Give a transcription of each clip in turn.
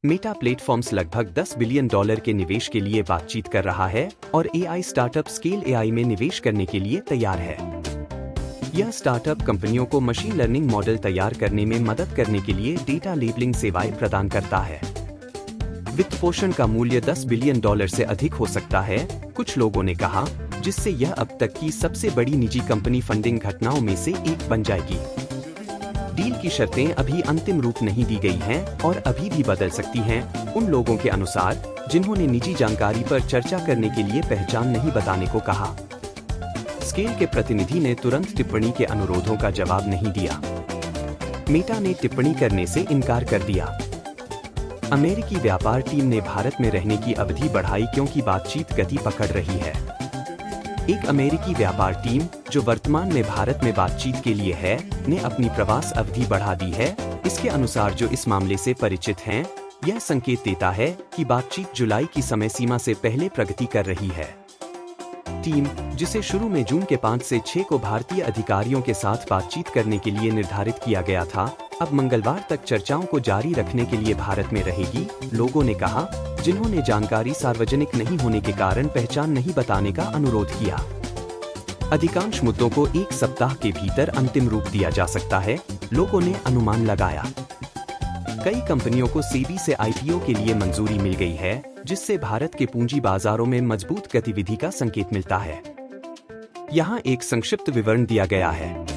Meta platforms लगभग $10 billion के निवेश के लिए बातचीत कर रहा है और एआई स्टार्टअप स्केल एआई में निवेश करने के लिए तैयार है। यह स्टार्टअप कंपनियों को मशीन लर्निंग मॉडल तैयार करने में मदद करने के लिए डेटा लेबलिंग सेवाएं प्रदान करता है। वित्त पोषण का मूल्य $10 बिलियन से अधिक हो सकता है, कुछ लोगों ने कहा, जिससे यह अब तक की सबसे बड़ी निजी कंपनी फंडिंग घटनाओं में से एक बन जाएगी। डील की शर्तें अभी अंतिम रूप नहीं दी गई हैं और अभी भी बदल सकती हैं, उन लोगों के अनुसार जिन्होंने निजी जानकारी पर चर्चा करने के लिए पहचान नहीं बताने को कहा। स्केल के प्रतिनिधि ने तुरंत टिप्पणी के अनुरोधों का जवाब नहीं दिया। मेटा ने टिप्पणी करने से इनकार कर दिया। अमेरिकी व्यापार टीम ने भारत में रहने की अवधि बढ़ाई क्योंकि बातचीत गति पकड़ रही है। एक अमेरिकी व्यापार टीम, जो वर्तमान में भारत में बातचीत के लिए है, ने अपनी प्रवास अवधि बढ़ा दी है। इसके अनुसार जो इस मामले से परिचित हैं, यह संकेत देता है कि बातचीत जुलाई की समय सीमा से पहले प्रगति कर रही है। टीम, जिसे शुरू में जून के 5 से 6 को भारतीय अधिकारियों के साथ बातचीत करने के लिए निर्धारित किया गया था, अब मंगलवार तक चर्चाओं को जारी रखने के लिए भारत में रहेगी, लोगों ने कहा, जिन्होंने जानकारी सार्वजनिक नहीं होने के कारण पहचान नहीं बताने का अनुरोध किया। अधिकांश मुद्दों को 1 सप्ताह के भीतर अंतिम रूप दिया जा सकता है, लोगों ने अनुमान लगाया। कई कंपनियों को सेबी से आईपीओ के लिए मंजूरी मिल गई है, जिससे भारत के पूंजी बाजारों में मजबूत गतिविधि का संकेत मिलता है। यहाँ एक संक्षिप्त विवरण दिया गया है।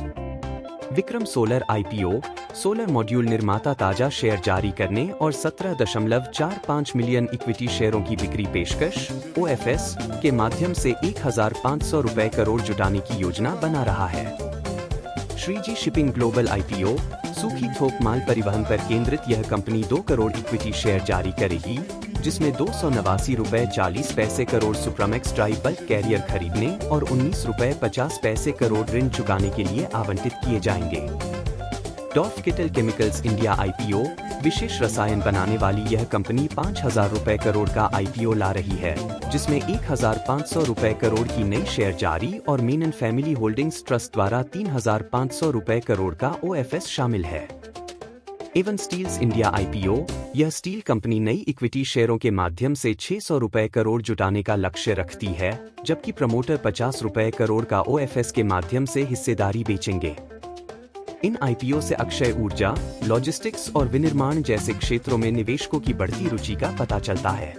Vikram solar IPO, solar module निर्माता ताजा शेयर जारी करने और 17.45 मिलियन इक्विटी शेयरों की बिक्री पेशकश (ओएफएस) के माध्यम से 1,500 रुपए करोड़ जुटाने की योजना बना रहा है। श्रीजी शिपिंग ग्लोबल आईपीओ, सूखी थोक माल परिवहन पर केंद्रित यह कंपनी 2 करोड़ इक्विटी शेयर जारी करेगी, जिसमें ₹289.40 करोड़ सुप्रामेक्स ड्राई बल्क कैरियर खरीदने और ₹19.50 करोड़ ऋण चुकाने के लिए आवंटित किए जाएंगे। डॉफ किटल केमिकल्स इंडिया आईपीओ, विशेष रसायन बनाने वाली यह कंपनी ₹5,000 करोड़ का आईपीओ ला रही है, जिसमें ₹1,500 करोड़ की नई शेयर जारी और मेनन फैमिली होल्डिंग्स ट्रस्ट द्वारा ₹3,500 करोड़ का ओएफएस शामिल है। एवन स्टील्स इंडिया आईपीओ, यह स्टील कंपनी नई इक्विटी शेयरों के माध्यम से ₹600 करोड़ जुटाने का लक्ष्य रखती है, जबकि प्रमोटर ₹50 करोड़ का ओएफएस के माध्यम से हिस्सेदारी बेचेंगे। इन आईपीओ से अक्षय ऊर्जा, लॉजिस्टिक्स और विनिर्माण जैसे क्षेत्रों में निवेशकों की बढ़ती रुचि का पता चलता है।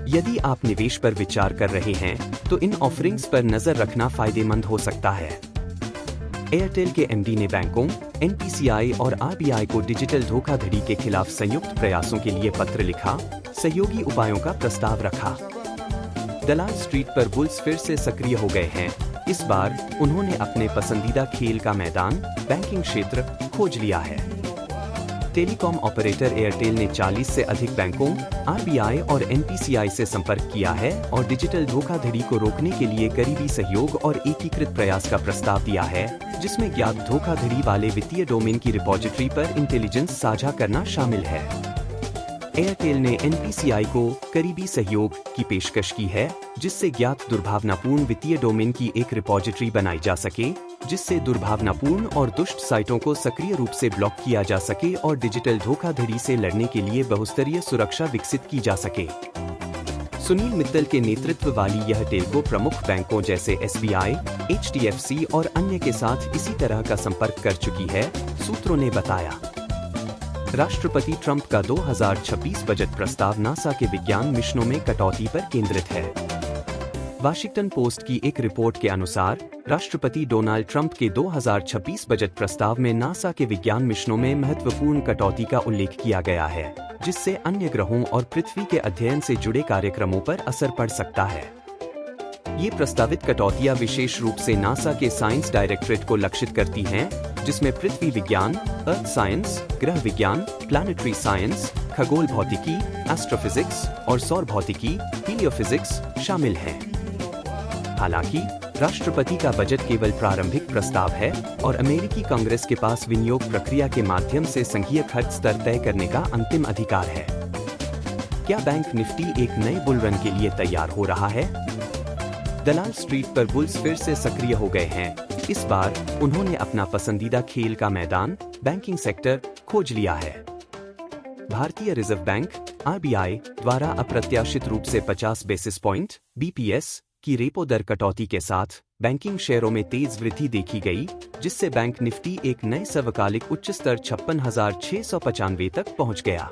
यदि आप निवेश पर विचार कर रहे हैं, तो इन ऑफरिंग्स पर नजर रखना फायदेमंद हो सकता है। एयरटेल के एमडी ने बैंकों, एनपीसीआई और आरबीआई को डिजिटल धोखाधड़ी के खिलाफ संयुक्त प्रयासों के लिए पत्र लिखा, सहयोगी उपायों का प्रस्ताव रखा। दलाल स्ट्रीट पर बुल्स फिर से सक्रिय हो गए हैं। इस बार उन्होंने अपने पसंदीदा खेल का मैदान, बैंकिंग क्षेत्र, खोज लिया है। टेलीकॉम ऑपरेटर एयरटेल ने 40 से अधिक बैंकों, आरबीआई और एनपीसीआई से संपर्क किया है और डिजिटल धोखाधड़ी को रोकने के लिए करीबी सहयोग और एकीकृत प्रयास का प्रस्ताव दिया है, जिसमें ज्ञात धोखाधड़ी वाले वित्तीय डोमेन की रिपॉजिटरी पर इंटेलिजेंस साझा करना शामिल है। एयरटेल ने एनपीसीआई को करीबी सहयोग की पेशकश की है, जिससे ज्ञात दुर्भावनापूर्ण वित्तीय डोमेन की एक रिपॉजिटरी बनाई जा सके, जिससे दुर्भावनापूर्ण और दुष्ट साइटों को सक्रिय रूप से ब्लॉक किया जा सके और डिजिटल धोखाधड़ी से लड़ने के लिए बहुस्तरीय सुरक्षा विकसित की जा सके। सुनील मित्तल के नेतृत्व वाली यह टेलको प्रमुख बैंकों जैसे एसबीआई, एचडीएफसी और अन्य के साथ इसी तरह का संपर्क कर चुकी है, सूत्रों ने बताया। राष्ट्रपति ट्रंप का 2026 बजट प्रस्ताव नासा के विज्ञान मिशनों में कटौती पर केंद्रित है। वाशिंगटन पोस्ट की एक रिपोर्ट के अनुसार राष्ट्रपति डोनाल्ड ट्रंप के 2026 बजट प्रस्ताव में नासा के विज्ञान मिशनों में महत्वपूर्ण कटौती का उल्लेख किया गया है, जिससे अन्य ग्रहों और पृथ्वी के अध्ययन से जुड़े कार्यक्रमों पर असर पड़ सकता है। ये प्रस्तावित कटौतियां विशेष रूप से नासा के साइंस डायरेक्टरेट को लक्षित करती हैं, जिसमें पृथ्वी विज्ञान, अर्थ साइंस, ग्रह विज्ञान, प्लैनेटरी साइंस, खगोल भौतिकी, एस्ट्रोफिजिक्स और सौर भौतिकी, हीलियोफिजिक्स शामिल हैं। हालांकि राष्ट्रपति का बजट केवल प्रारंभिक प्रस्ताव है और अमेरिकी कांग्रेस के पास विनियोग प्रक्रिया के माध्यम से संघीय खर्च स्तर तय करने का अंतिम अधिकार है। क्या बैंक निफ्टी एक नए बुल रन के लिए तैयार हो रहा है? दलाल स्ट्रीट पर बुल्स फिर से सक्रिय हो गए हैं। इस बार उन्होंने अपना पसंदीदा खेल का मैदान, बैंकिंग सेक्टर, खोज लिया है। भारतीय रिजर्व बैंक (आरबीआई) द्वारा अप्रत्याशित रूप से 50 बेसिस पॉइंट (बीपीएस) की रेपो दर कटौती के साथ बैंकिंग शेयरों में तेज वृद्धि देखी गई, जिससे बैंक निफ्टी एक नए सर्वकालिक उच्च स्तर 56,695 तक पहुंच गया।